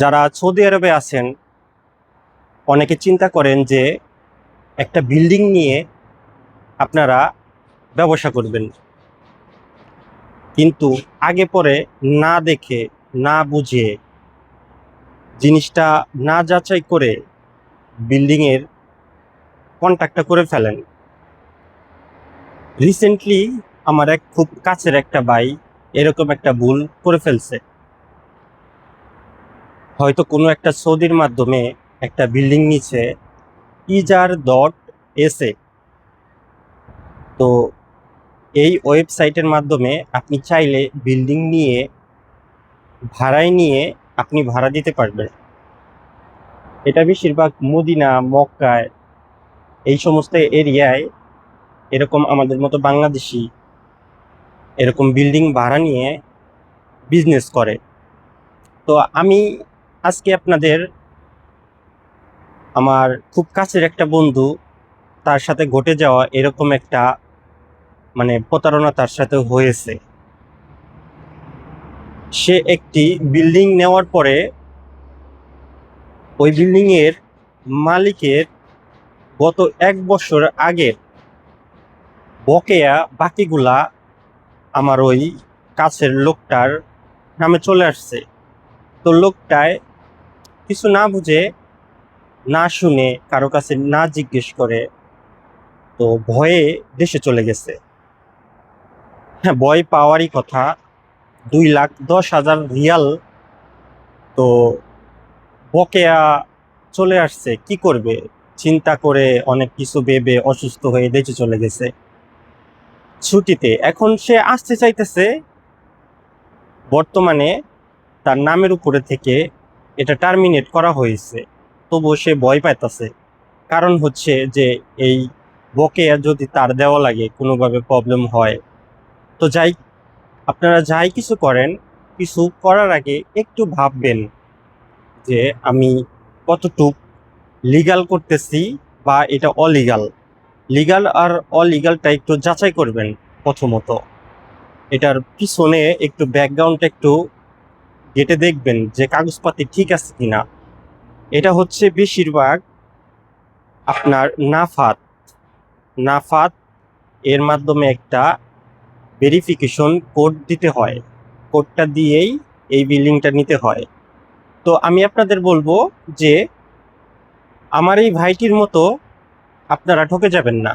যারা সৌদি আরবে আছেন অনেকে চিন্তা করেন যে একটা বিল্ডিং নিয়ে আপনারা ব্যবসা করবেন, কিন্তু আগে পরে না দেখে না বুঝে জিনিসটা না যাচাই করে বিল্ডিং এর কন্ট্রাক্টটা করে ফেলেন। রিসেন্টলি আমার এক খুব কাছের একটা ভাই এরকম একটা ভুল করে ফেলছে। হয়তো কোনো একটা সৌদির মাধ্যমে একটা বিল্ডিং নিচ্ছে ইজার.এসএ। তো এই ওয়েবসাইটের মাধ্যমে আপনি চাইলে বিল্ডিং নিয়ে ভাড়ায় নিয়ে আপনি ভাড়া দিতে পারবেন। এটা বেশিরভাগ মদিনা, মক্কায়, এই সমস্ত এরিয়ায় এরকম আমাদের মতো বাংলাদেশি এরকম বিল্ডিং ভাড়া নিয়ে বিজনেস করে। তো আমি আজকে আপনাদের আমার খুব কাছের একটা বন্ধু, তার সাথে ঘটে যাওয়া এরকম একটা প্রতারণা তার সাথে হয়েছে। সে একটি বিল্ডিং নেওয়ার পরে ওই বিল্ডিং এর মালিকের গত 1 বছর আগের বকেয়া বাকিগুলা আমার ওই কাছের লোকটার নামে চলে আসছে। তো লোকটায় কিছু না বুঝে না শুনে কারো কাছে না জিজ্ঞেস করে তো ভয়ে দেশে চলে গেছে। হ্যাঁ, ভয় পাওয়ারই কথা। 2,10,000 রিয়াল তো বকেয়া চলে আসছে, কি করবে চিন্তা করে অনেক কিছু ভেবে অসুস্থ হয়ে দেশে চলে গেছে ছুটিতে। এখন সে আসতে চাইতেছে, বর্তমানে তার নামের উপরে থেকে এটা টার্মিনেট করা হয়েছে, তবুও সে ভয় পাইতেছে। কারণ হচ্ছে যে এই বকেয়া যদি তার দেওয়া লাগে, কোনোভাবে প্রবলেম হয়। তো যাই, আপনারা যাই কিছু করেন, কিছু করার আগে একটু ভাববেন যে আমি কতটুক লিগাল করতেছি বা এটা অলিগাল। লিগাল আর অলিগালটা একটু যাচাই করবেন প্রথমত। এটার পিছনে একটু ব্যাকগ্রাউন্ডটা একটু ঘেঁটে দেখবেন যে কাগজপাতি ঠিক আছে কিনা। এটা হচ্ছে বেশিরভাগ আপনার নাফাত নাফাত এর মাধ্যমে একটা ভেরিফিকেশন কোড দিতে হয়। কোডটা দিয়েই এই বিল্ডিংটা নিতে হয়। তো আমি আপনাদের বলবো যে আমার এই ভাইটির মতো আপনারা ঠকে যাবেন না।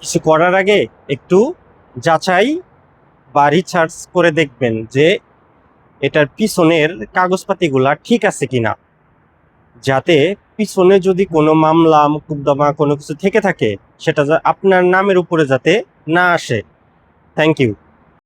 কিছু করার আগে একটু যাচাই বা রিসার্চ করে দেখবেন যে এটার পিছনের কাগজপাতিগুলা ঠিক আছে কিনা, যাতে পিছনে যদি কোনো মামলা মোকদ্দমা কোনো কিছু থেকে থাকে সেটা আপনার নামের উপরে যাতে না আসে। Thank you.